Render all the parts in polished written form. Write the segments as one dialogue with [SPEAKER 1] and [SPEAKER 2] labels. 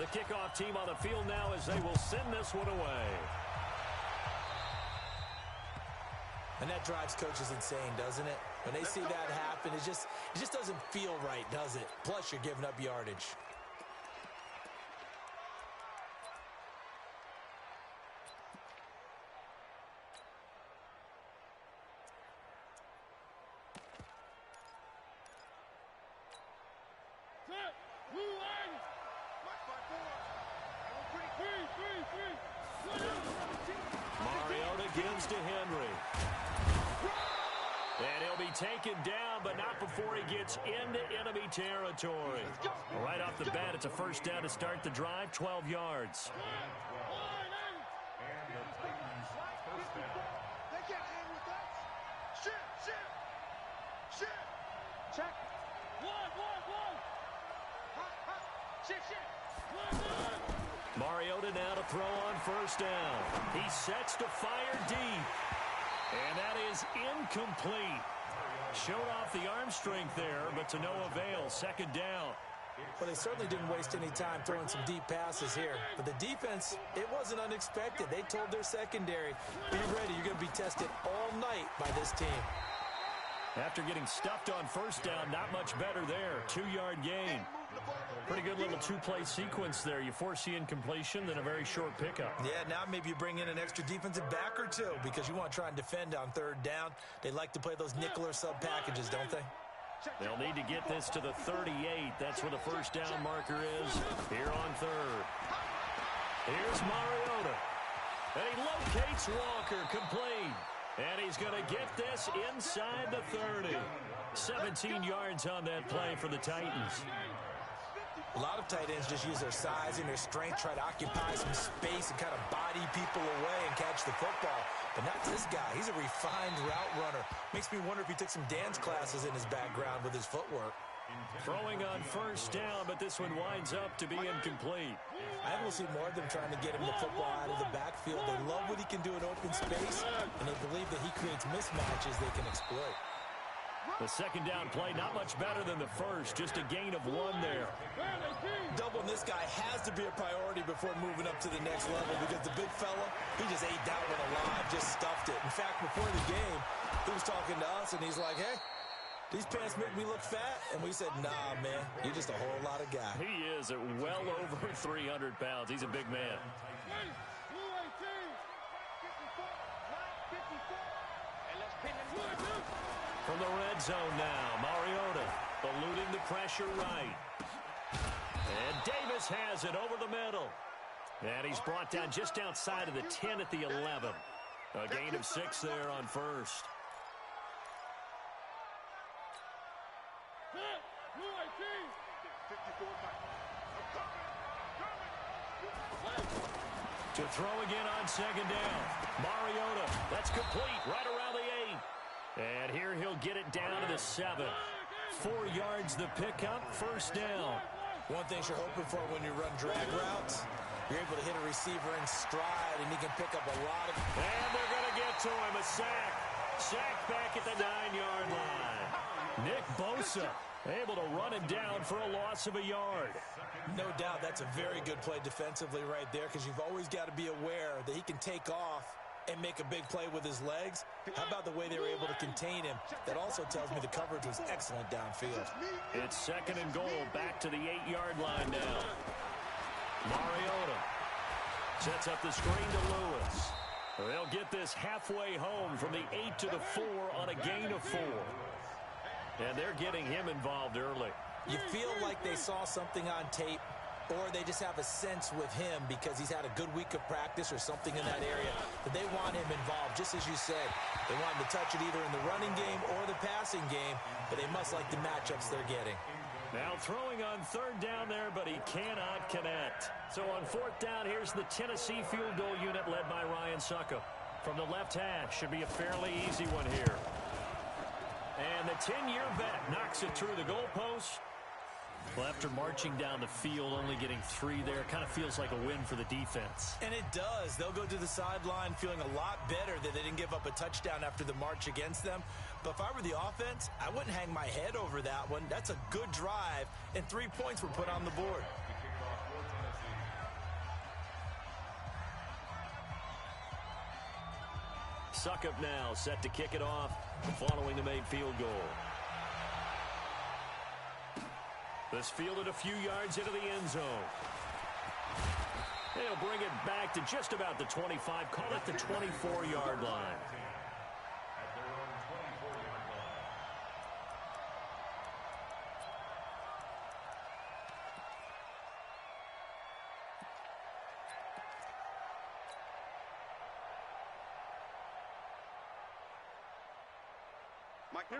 [SPEAKER 1] The kickoff team on the field now as they will send this one away.
[SPEAKER 2] And that drives coaches insane, doesn't it? When they see that happen, it just doesn't feel right, does it? Plus, you're giving up yardage.
[SPEAKER 1] Mariota gives to Henry. And he'll be taken down, but not before he gets into enemy territory. Right off the bat, it's a first down to start the drive, 12 yards. Mariota now to throw on first down. He sets to fire deep. And that is incomplete. Showed off the arm strength there, but to no avail. Second down.
[SPEAKER 2] Well, they certainly didn't waste any time throwing some deep passes here. But the defense, it wasn't unexpected. They told their secondary, be ready. You're going to be tested all night by this team.
[SPEAKER 1] After getting stuffed on first down, not much better there. 2-yard gain. Pretty good little two-play sequence there. You force the incompletion, then a very short pickup.
[SPEAKER 2] Yeah, now maybe you bring in an extra defensive back or two because you want to try and defend on third down. They like to play those nickel or sub packages, don't they?
[SPEAKER 1] They'll need to get this to the 38. That's where the first down marker is here on third. Here's Mariota. And he locates Walker, complete. And he's going to get this inside the 30. 17 yards on that play for the Titans.
[SPEAKER 2] A lot of tight ends just use their size and their strength, try to occupy some space and kind of body people away and catch the football. But not this guy. He's a refined route runner. Makes me wonder if he took some dance classes in his background with his footwork.
[SPEAKER 1] Throwing on first down, but this one winds up to be incomplete.
[SPEAKER 2] I will see more of them trying to get him the football out of the backfield. They love what he can do in open space, and they believe that he creates mismatches they can exploit.
[SPEAKER 1] The second down play, not much better than the first, just a gain of 1 there.
[SPEAKER 2] Doubling this guy has to be a priority before moving up to the next level because the big fella, he just ate that one alive, just stuffed it. In fact, before the game, he was talking to us, and he's like, hey, these pants make me look fat. And we said, nah, man, you're just a whole lot of guy.
[SPEAKER 1] He is at well over 300 pounds. He's a big man. From the red zone now, Mariota eluding the pressure right. And Davis has it over the middle. And he's brought down just outside of the 10 at the 11. A gain of 6 there on first. To throw again on second down. Mariota, that's complete right around the 8. And here he'll get it down to the 7. 4 yards the pickup, first down.
[SPEAKER 2] One thing you're hoping for when you run drag routes, you're able to hit a receiver in stride, and he can pick up a lot of...
[SPEAKER 1] And they're going to get to him, a sack. Sack back at the 9-yard line. Nick Bosa able to run him down for a loss of a yard.
[SPEAKER 2] No doubt that's a very good play defensively right there because you've always got to be aware that he can take off and make a big play with his legs. How about the way they were able to contain him? That also tells me the coverage was excellent downfield.
[SPEAKER 1] It's second and goal, back to the 8-yard line now. Mariota sets up the screen to Lewis. They'll get this halfway home from the 8 to the 4 on a gain of 4. And they're getting him involved early.
[SPEAKER 2] You feel like they saw something on tape, or they just have a sense with him because he's had a good week of practice or something in that area that they want him involved, just as you said. They want him to touch it either in the running game or the passing game, but they must like the matchups they're getting.
[SPEAKER 1] Now throwing on third down there, but he cannot connect. So on fourth down, here's the Tennessee field goal unit led by Ryan Suckup. From the left hash, should be a fairly easy one here. And the 10-year vet knocks it through the goalpost. Well, after marching down the field, only getting 3 there, kind of feels like a win for the defense.
[SPEAKER 2] And it does. They'll go to the sideline feeling a lot better that they didn't give up a touchdown after the march against them. But if I were the offense, I wouldn't hang my head over that one. That's a good drive, and 3 points were put on the board.
[SPEAKER 1] Suckup now set to kick it off following the made field goal. This fielded a few yards into the end zone. They'll bring it back to just about the 25. Call it the 24-yard line.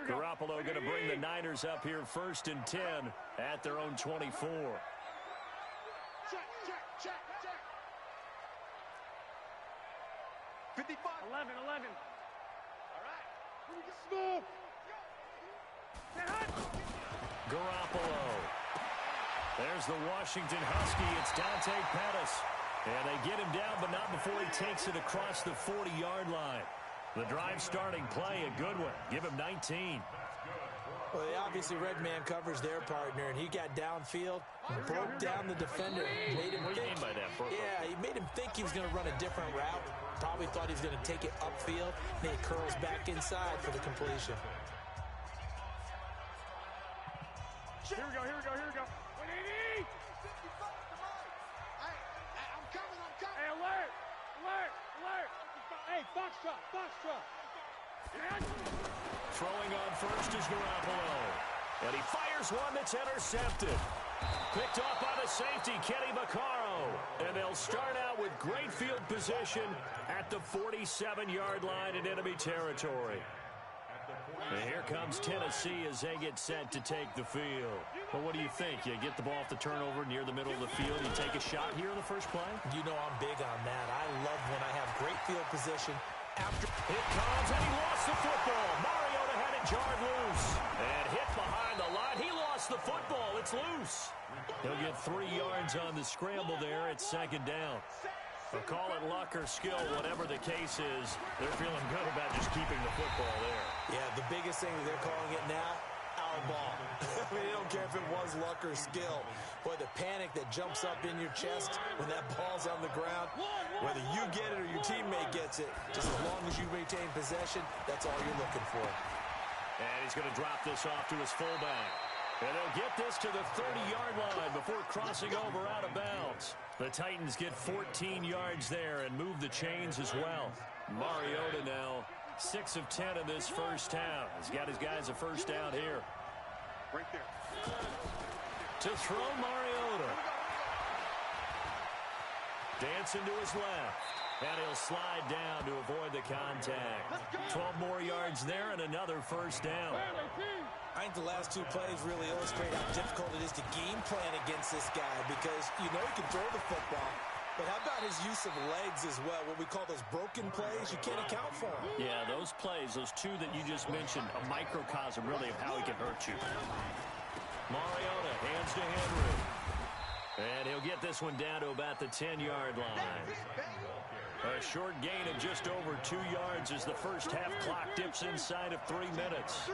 [SPEAKER 1] Garoppolo going to bring the Niners up here 1st and 10 at their own 24.
[SPEAKER 3] Check. 55. 11. All right. Smooth.
[SPEAKER 1] Garoppolo. There's the Washington Husky. It's Dante Pettis. And they get him down, but not before he takes it across the 40-yard line. The drive starting play, a good one. Give him 19.
[SPEAKER 2] Well, they obviously read man coverage their partner, and he got downfield, broke down the defender, made him think. What do you mean by that, bro? Yeah, he made him think he was going to run a different route. Probably thought he was going to take it upfield, and he curls back inside for the completion.
[SPEAKER 3] Here we go. 180! I'm coming. Hey, alert! Hey, Foxtrot!
[SPEAKER 1] Throwing on first is Garoppolo. And he fires one that's intercepted. Picked off by the safety, Kenny Vaccaro. And they'll start out with great field position at the 47-yard line in enemy territory. And here comes Tennessee as they get set to take the field. Well, what do you think? You get the ball off the turnover near the middle of the field. You take a shot here in the first play?
[SPEAKER 2] You know I'm big on that. I love when I have great field position. After
[SPEAKER 1] it comes, and he lost the football. Mariota had it jarred loose. And hit behind the line. He lost the football. It's loose. He'll get 3 yards on the scramble there. It's 2nd down. But call it luck or skill, whatever the case is, they're feeling good about just keeping the football there.
[SPEAKER 2] Yeah, the biggest thing that they're calling it now, our ball. I mean, they don't care if it was luck or skill. Boy, the panic that jumps up in your chest when that ball's on the ground, whether you get it or your teammate gets it, just as long as you retain possession, that's all you're looking for.
[SPEAKER 1] And he's going to drop this off to his fullback. And they'll get this to the 30-yard line before crossing over out of bounds. The Titans get 14 yards there and move the chains as well. Mariota now 6 of 10 in this first half. He's got his guys a first down here.
[SPEAKER 3] Right there.
[SPEAKER 1] To throw Mariota. Dancing to his left. And he'll slide down to avoid the contact. 12 more yards there and another first down.
[SPEAKER 2] I think the last 2 plays really illustrate how difficult it is to game plan against this guy because you know he can throw the football. But how about his use of legs as well? What we call those broken plays, you can't account for them.
[SPEAKER 1] Yeah, those plays, those 2 that you just mentioned, a microcosm really of how he can hurt you. Mariota hands to Henry. And he'll get this one down to about the 10-yard line. A short gain of just over 2 yards as the first half clock dips inside of 3 minutes.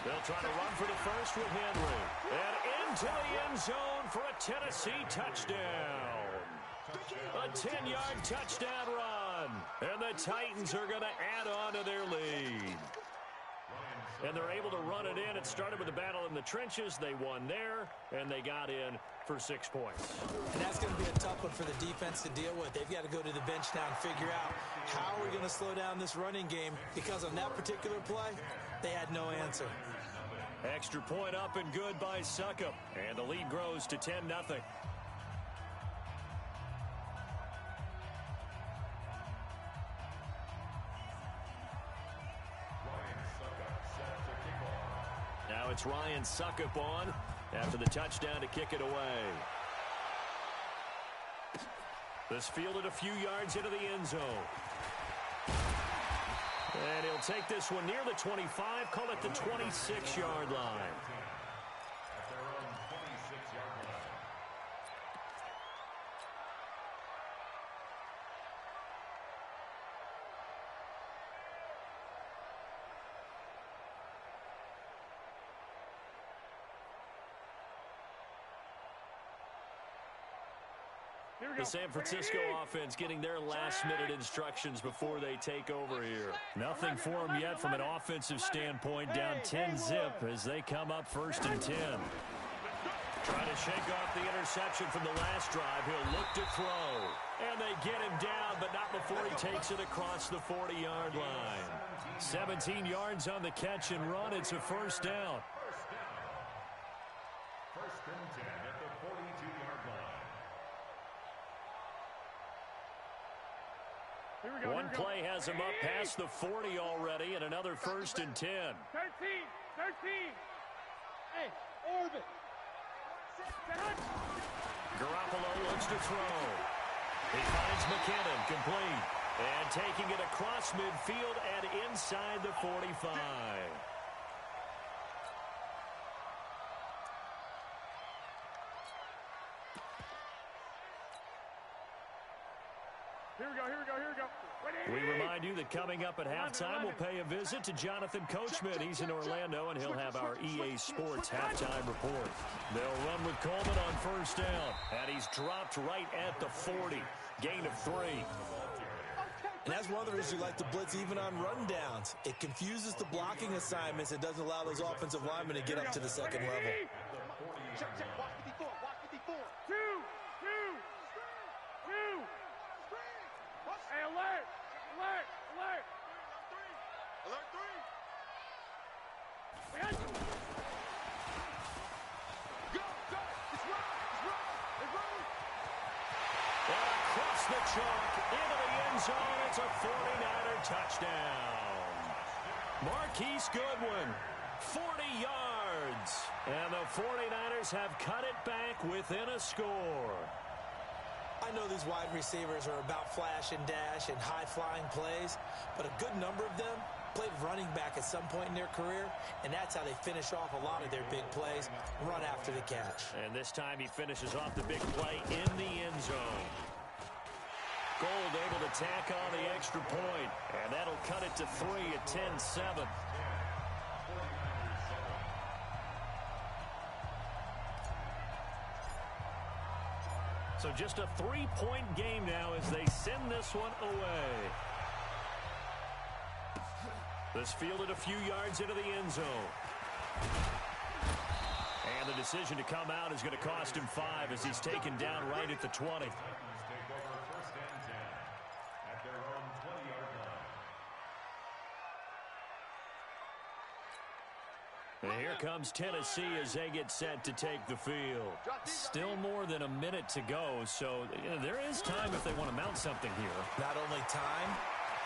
[SPEAKER 1] They'll try to run for the first with Henry. And into the end zone for a Tennessee touchdown. A 10-yard touchdown run. And the Titans are going to add on to their lead. And they're able to run it in. It started with a battle in the trenches. They won there, and they got in for 6 points.
[SPEAKER 2] And that's going to be a tough one for the defense to deal with. They've got to go to the bench now and figure out how we're going to slow down this running game because on that particular play, they had no answer.
[SPEAKER 1] Extra point up and good by Suckup. And the lead grows to 10-0. Now it's Ryan Suckup on after the touchdown to kick it away. This fielded a few yards into the end zone. And he'll take this one near the 25, call it the 26-yard line. The San Francisco offense getting their last-minute instructions before they take over here. Nothing for them yet from an offensive standpoint, down 10-zip as they come up 1st and 10. Trying to shake off the interception from the last drive. He'll look to throw. And they get him down, but not before he takes it across the 40-yard line. 17 yards on the catch and run. It's a 1st down.
[SPEAKER 4] 1st and 10 at the 42-yard line.
[SPEAKER 1] One play has him up past the 40 already, and another 1st and 10.
[SPEAKER 3] 13. Hey, orbit.
[SPEAKER 1] Garoppolo looks to throw. He finds McKinnon, complete. And taking it across midfield and inside the 45.
[SPEAKER 3] Here we go.
[SPEAKER 1] We remind you that coming up at halftime, we'll pay a visit to Jonathan Coachman. He's in Orlando, and he'll have our EA Sports halftime report. They'll run with Coleman on 1st down, and he's dropped right at the 40. Gain of 3.
[SPEAKER 2] And that's one of the reasons you like to blitz even on rundowns. It confuses the blocking assignments. It doesn't allow those offensive linemen to get up to the second level.
[SPEAKER 3] Check. Watch 54. Two. Hey, alert. Alert 3. Go. It's right.
[SPEAKER 1] And across the chalk, into the end zone, it's a 49er touchdown. Marquise Goodwin, 40 yards. And the 49ers have cut it back within a score.
[SPEAKER 2] I know these wide receivers are about flash and dash and high-flying plays, but a good number of them played running back at some point in their career, and that's how they finish off a lot of their big plays, run after the catch.
[SPEAKER 1] And this time he finishes off the big play in the end zone. Gold able to tack on the extra point, and that'll cut it to 3 at 10-7. So just a 3-point game now as they send this one away. This fielded a few yards into the end zone. And the decision to come out is going to cost him 5 as he's taken down right at the 20. And here comes Tennessee as they get set to take the field. Still more than a minute to go, so there is time if they want to mount something here.
[SPEAKER 2] Not only time,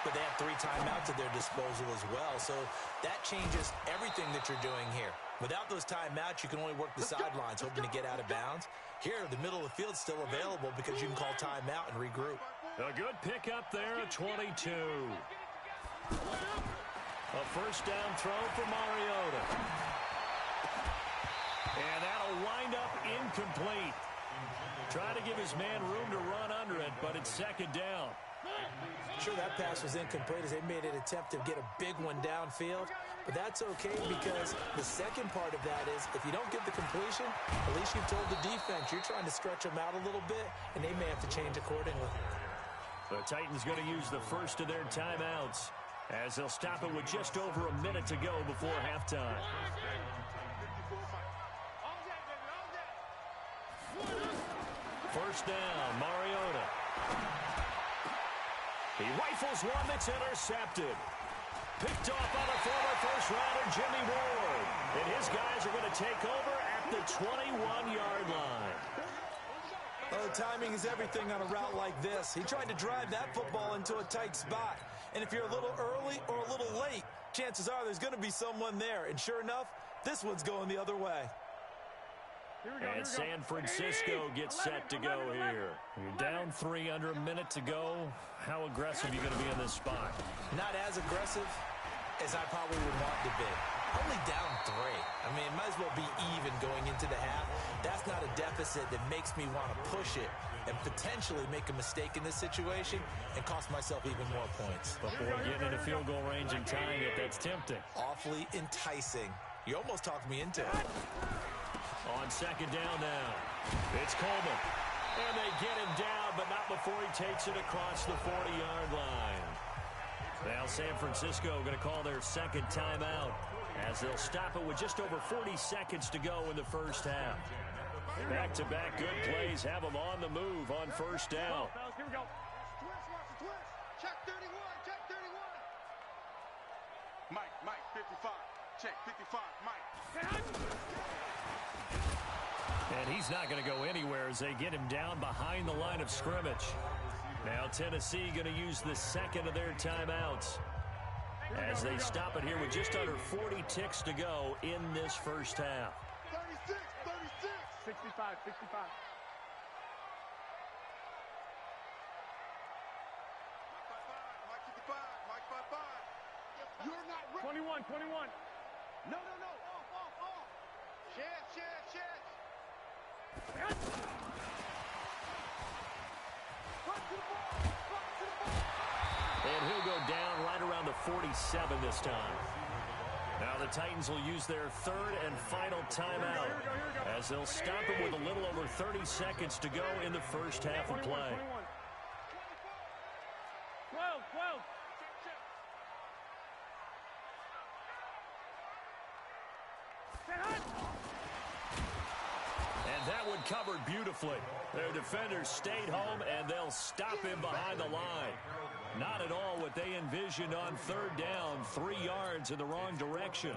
[SPEAKER 2] but they have 3 timeouts at their disposal as well. So that changes everything that you're doing here. Without those timeouts, you can only work the sidelines, hoping to get out of bounds. Here, the middle of the field's still available because you can call timeout and regroup.
[SPEAKER 1] A good pickup there at 22. A 1st down throw for Mariota. And that'll wind up incomplete. Trying to give his man room to run under it, but it's 2nd down.
[SPEAKER 2] Sure, that pass was incomplete as they made an attempt to get a big one downfield, but that's okay because the second part of that is if you don't get the completion, at least you've told the defense you're trying to stretch them out a little bit, and they may have to change accordingly.
[SPEAKER 1] The Titans going to use the first of their timeouts as they'll stop it with just over a minute to go before halftime. 1st down, Mariota. He rifles one that's intercepted. Picked off by the former first-rounder Jimmy Ward. And his guys are going to take over at the 21-yard line.
[SPEAKER 2] Well, the timing is everything on a route like this. He tried to drive that football into a tight spot. And if you're a little early or a little late, chances are there's going to be someone there. And sure enough, this one's going the other way.
[SPEAKER 1] And San Francisco gets set to go here. You're down 3 under a minute to go. How aggressive are you going to be in this spot?
[SPEAKER 2] Not as aggressive as I probably would want to be. Only down 3. I mean, it might as well be even going into the half. That's not a deficit that makes me want to push it and potentially make a mistake in this situation and cost myself even more points.
[SPEAKER 1] But boy, getting into field goal range and tying it, that's tempting.
[SPEAKER 2] Awfully enticing. You almost talked me into it.
[SPEAKER 1] On 2nd down now, it's Coleman. And they get him down, but not before he takes it across the 40-yard line. Now San Francisco going to call their second timeout as they'll stop it with just over 40 seconds to go in the first half. Back-to-back good plays have them on the move on first down.
[SPEAKER 3] Here we go. Twist, watch the twist. Check 31, check 31. Mike, 55. Check 55, Mike.
[SPEAKER 1] And he's not going to go anywhere as they get him down behind the line of scrimmage. Now Tennessee going to use the second of their timeouts as they stop it here with just under 40 ticks to go in this first half.
[SPEAKER 3] 36, 65, 65. Mike 55, Mike 55. You're not ready. 21. No. Off. Chance.
[SPEAKER 1] And he'll go down right around the 47 this time. Now the Titans will use their third and final timeout as they'll stop it with a little over 30 seconds to go in the first half of play.
[SPEAKER 3] 12.
[SPEAKER 1] And that one covered beautifully. Their defenders stayed home, and they'll stop him behind the line. Not at all what they envisioned on third down, 3 yards in the wrong direction.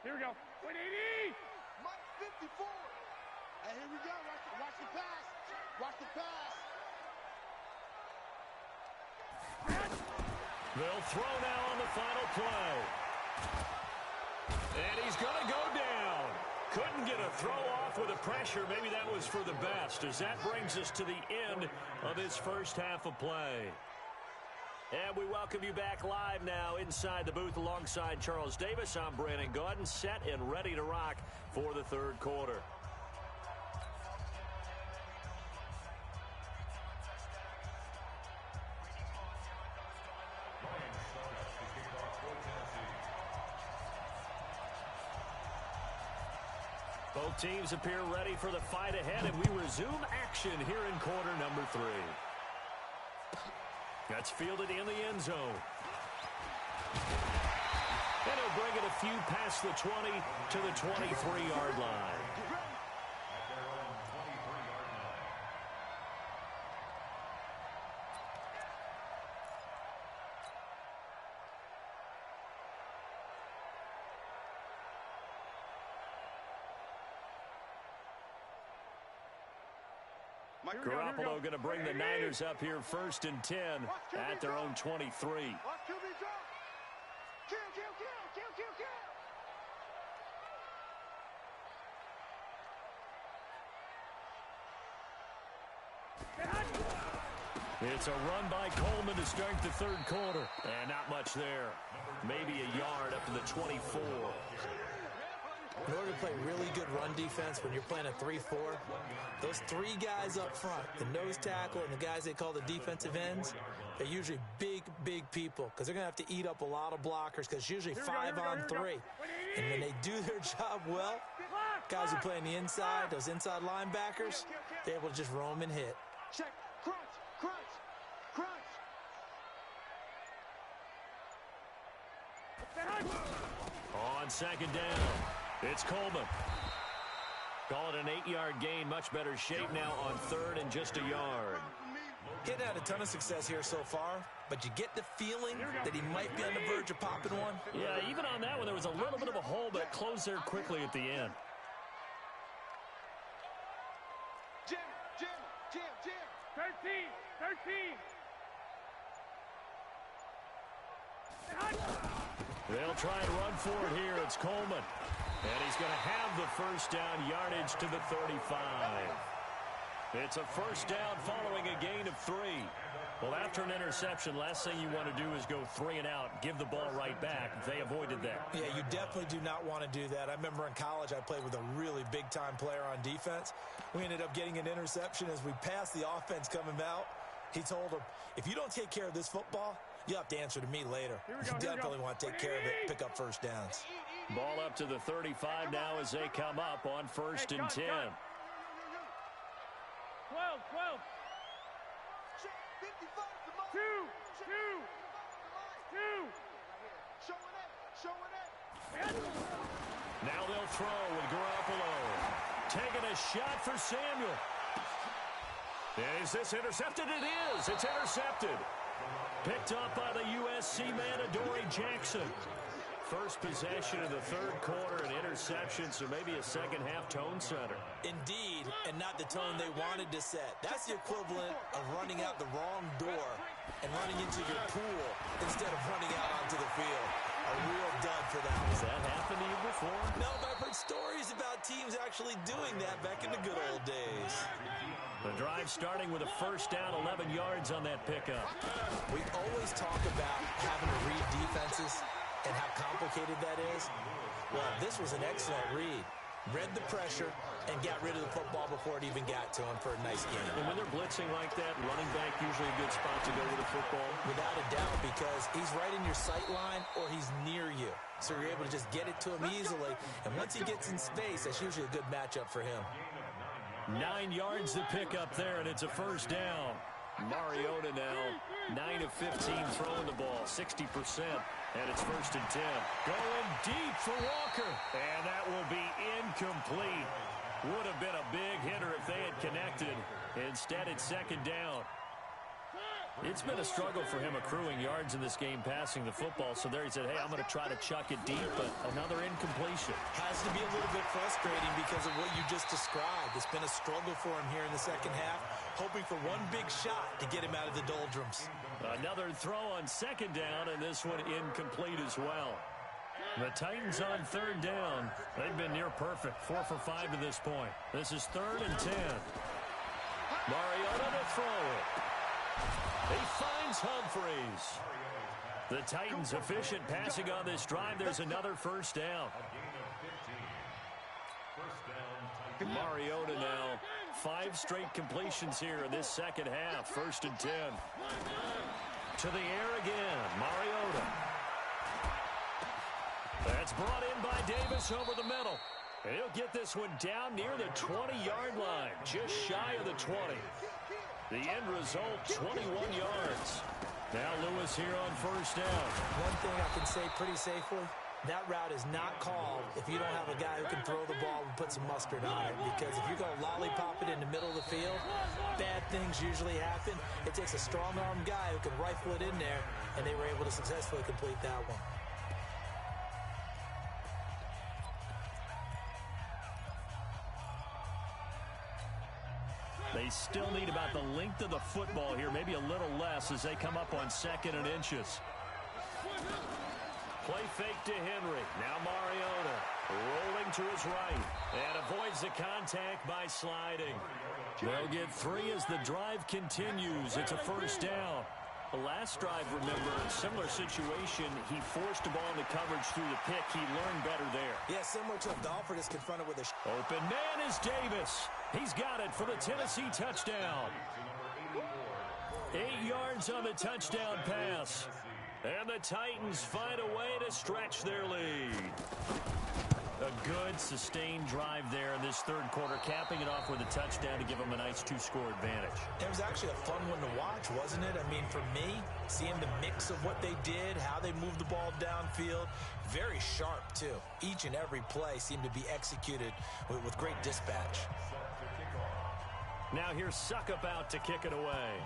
[SPEAKER 3] Here we go. 180. Mike 54. And here we go. Watch the pass. Watch the pass.
[SPEAKER 1] They'll throw now on the final play. And he's going to go down. Couldn't get a throw off with the pressure. Maybe that was for the best, as that brings us to the end of this first half of play. And we welcome you back live now inside the booth alongside Charles Davis. I'm Brandon Gaudin, set and ready to rock for the third quarter. Both teams appear ready for the fight ahead, and we resume action here in quarter number 3. That's fielded in the end zone. And he'll bring it a few past the 20 to the 23-yard line. Garoppolo going to bring the Niners up here first and 10 at their own 23.
[SPEAKER 3] Watch QB drop. Kill.
[SPEAKER 1] It's a run by Coleman to start the third quarter. And not much there. Maybe a yard up to the 24.
[SPEAKER 2] In order to play really good run defense when you're playing a 3-4, those 3 guys up front, the nose tackle and the guys they call the defensive ends, they're usually big people because they're going to have to eat up a lot of blockers because it's usually 5 on 3. And when they do their job well, guys who play on the inside, those inside linebackers, they're able to just roam and hit.
[SPEAKER 3] Check. Crunch.
[SPEAKER 1] On second down, it's Coleman. Call it an 8-yard gain. Much better shape now on third and just a yard.
[SPEAKER 2] Getting had a ton of success here so far, but you get the feeling that he might be on the verge of popping one.
[SPEAKER 1] Yeah, even on that one, there was a little bit of a hole, but it closed there quickly at the end.
[SPEAKER 3] Jim. 13.
[SPEAKER 1] They'll try and run for it here. It's Coleman. And he's going to have the first down, yardage to the 35. It's a first down following a gain of 3. Well, after an interception, last thing you want to do is go 3 and out, give the ball right back. They avoided that.
[SPEAKER 2] Yeah, you definitely do not want to do that. I remember in college I played with a really big-time player on defense. We ended up getting an interception as we passed the offense coming out. He told him, if you don't take care of this football, you'll have to answer to me later. You definitely want to take care of it, pick up first downs.
[SPEAKER 1] Ball up to the 35 now as they come up on 1st and 10.
[SPEAKER 3] 12. Two.
[SPEAKER 1] Now they'll throw with Garoppolo. Taking a shot for Samuel. Is this intercepted? It is. It's intercepted. Picked up by the USC man, Adoree Jackson. First possession of the third quarter, an interception, so maybe a second-half tone setter.
[SPEAKER 2] Indeed, and not the tone they wanted to set. That's the equivalent of running out the wrong door and running into your pool instead of running out onto the field. A real dud for that.
[SPEAKER 1] Has that happened to you before?
[SPEAKER 2] No, but I've heard stories about teams actually doing that back in the good old days.
[SPEAKER 1] The drive starting with a first down, 11 yards on that pickup.
[SPEAKER 2] We always talk about having to read defenses and how complicated that is. Well, this was an excellent read. Read the pressure and got rid of the football before it even got to him for a nice game.
[SPEAKER 1] And when they're blitzing like that, running back usually a good spot to go with the football.
[SPEAKER 2] Without a doubt, because he's right in your sight line or he's near you. So you're able to just get it to him easily. And once he gets in space, that's usually a good matchup for him.
[SPEAKER 1] 9 yards to pick up there, and it's a first down. Mariota now 9 of 15 throwing the ball, 60%, and it's 1st and 10. Going deep for Walker, and that will be incomplete. Would have been a big hitter if they had connected. Instead, it's 2nd down. It's been a struggle for him accruing yards in this game passing the football, so there he said, hey, I'm going to try to chuck it deep, but another incompletion.
[SPEAKER 2] Has to be a little bit frustrating because of what you just described. It's been a struggle for him here in the second half, hoping for one big shot to get him out of the doldrums.
[SPEAKER 1] Another throw on 2nd down, and this one incomplete as well. The Titans on 3rd down. They've been near perfect, 4 for 5 to this point. This is 3rd and 10. Mariota to throw it. He finds Humphreys. The Titans efficient passing on this drive. There's another first down. Mariota now 5 straight completions here in this second half. 1st and 10. To the air again. Mariota. That's brought in by Davis over the middle. And he'll get this one down near the 20-yard line. Just shy of the 20. The end result, 21 yards. Now Lewis here on 1st down.
[SPEAKER 2] One thing I can say pretty safely, that route is not called if you don't have a guy who can throw the ball and put some mustard on it. Because if you're going to lollipop it in the middle of the field, bad things usually happen. It takes a strong-armed guy who can rifle it in there, and they were able to successfully complete that one.
[SPEAKER 1] They still need about the length of the football here, maybe a little less as they come up on 2nd and inches. Play fake to Henry. Now Mariota rolling to his right and avoids the contact by sliding. They'll get 3 as the drive continues. It's a first down. The last drive, remember, similar situation. He forced the ball into coverage through the pick. He learned better there.
[SPEAKER 2] Yeah, similar to a golfer that's confronted with a...
[SPEAKER 1] Open man is Davis. He's got it for the Tennessee touchdown. 8 yards on the touchdown pass. And the Titans find a way to stretch their lead. A good, sustained drive there in this third quarter, capping it off with a touchdown to give them a nice 2-score advantage.
[SPEAKER 2] It was actually a fun one to watch, wasn't it? I mean, for me, seeing the mix of what they did, how they moved the ball downfield, very sharp, too. Each and every play seemed to be executed with great dispatch.
[SPEAKER 1] Now here's Suckup out to kick it away.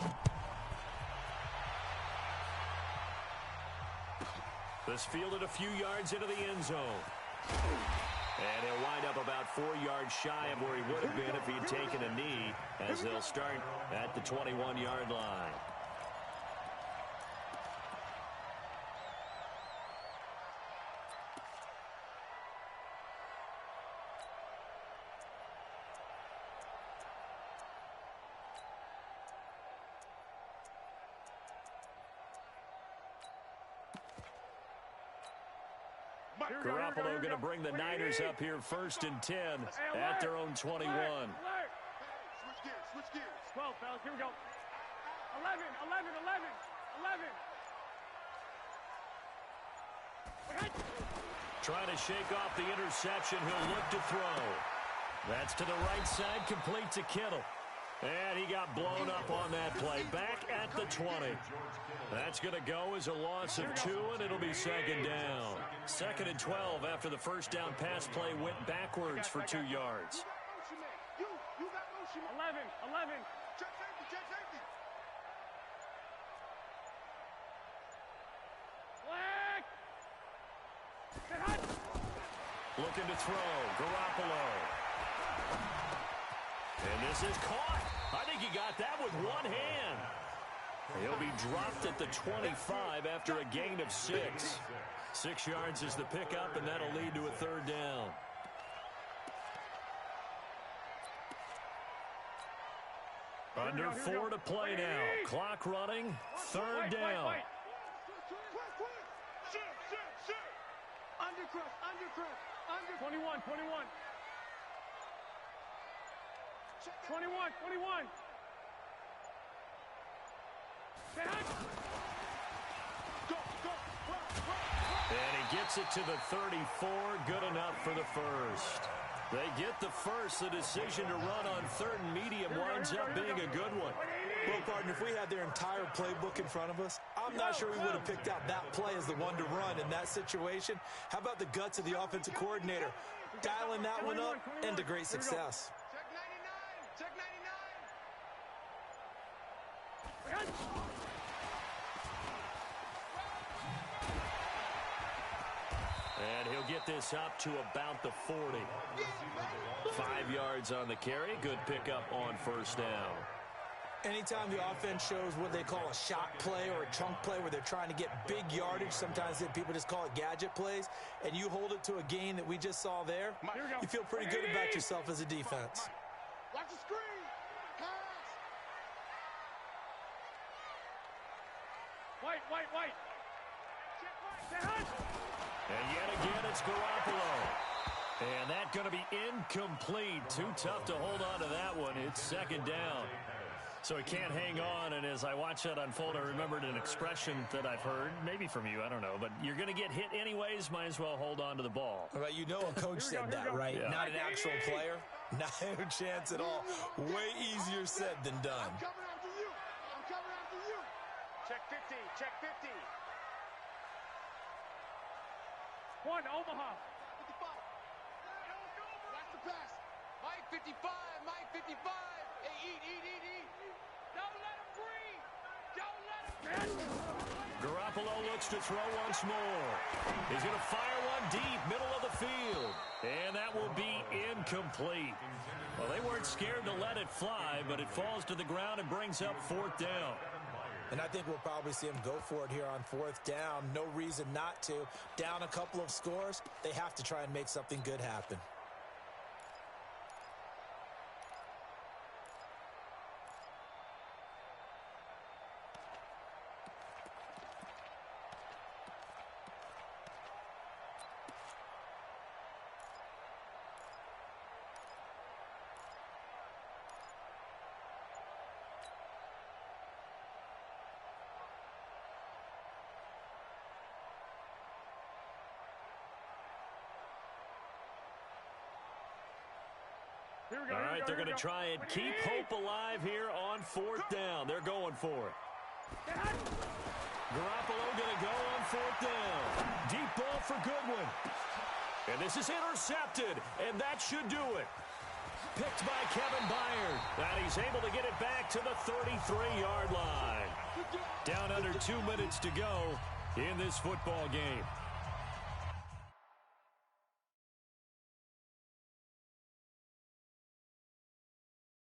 [SPEAKER 1] This fielded a few yards into the end zone. And he'll wind up about 4 yards shy of where he would have been if he had taken a knee, as they'll start at the 21-yard line. Garoppolo going to bring the Niners up here 1st and 10 at their own 21.
[SPEAKER 3] Switch gears. 12, fellas. Here we go. 11.
[SPEAKER 1] Trying to shake off the interception. He'll look to throw. That's to the right side, complete to Kittle. And he got blown up on that play. Back at the 20. That's going to go as a loss of 2, and it'll be second down. 2nd and 12 after the first down pass play went backwards for 2 yards.
[SPEAKER 3] 11. Check safety. Flag.
[SPEAKER 1] Looking to throw. Garoppolo. And this is caught. I think he got that with one hand. He'll be dropped at the 25 after a gain of 6. 6 yards is the pickup, and that'll lead to a third down. Under 4 to play now. Clock running. Third down.
[SPEAKER 3] Under 21. 21.
[SPEAKER 1] And he gets it to the 34. Good enough for the first. They get the first. The decision to run on 3rd and medium winds up being a good one.
[SPEAKER 2] Well, partner, if we had their entire playbook in front of us, I'm not sure we would have picked out that play as the one to run in that situation. How about the guts of the offensive coordinator? Dialing that one up into great success.
[SPEAKER 3] Check 99.
[SPEAKER 1] And he'll get this up to about the 40. 5 yards on the carry. Good pickup on first down.
[SPEAKER 2] Anytime the offense shows what they call a shot play or a chunk play where they're trying to get big yardage, sometimes people just call it gadget plays, and you hold it to a gain that we just saw there, you feel pretty good about yourself as a defense.
[SPEAKER 3] Watch the screen. Pass. White.
[SPEAKER 1] And yet again, it's Garoppolo. And that's going to be incomplete. Too tough to hold on to that one. It's second down. So he can't hang on, and as I watch that unfold, I remembered an expression that I've heard, maybe from you, I don't know, but you're going to get hit anyways, might as well hold on to the ball.
[SPEAKER 2] Right, you know a coach said that, right? Yeah. Not an actual player. Not a chance at all. Way easier said than done.
[SPEAKER 3] I'm coming after you. Check 50. 1, Omaha. 55. Watch the pass. Mike 55. Hey, eat. Don't let him breathe.
[SPEAKER 1] Garoppolo looks to throw once more. He's going to fire one deep, middle of the field. And that will be incomplete. Well, they weren't scared to let it fly, but it falls to the ground and brings up 4th down.
[SPEAKER 2] And I think we'll probably see him go for it here on 4th down. No reason not to. Down a couple of scores, they have to try and make something good happen.
[SPEAKER 1] All right, they're going to try and keep hope alive here on 4th down. They're going for it. Garoppolo going to go on 4th down. Deep ball for Goodwin. And this is intercepted, and that should do it. Picked by Kevin Byard. And he's able to get it back to the 33-yard line. Down under 2 minutes to go in this football game.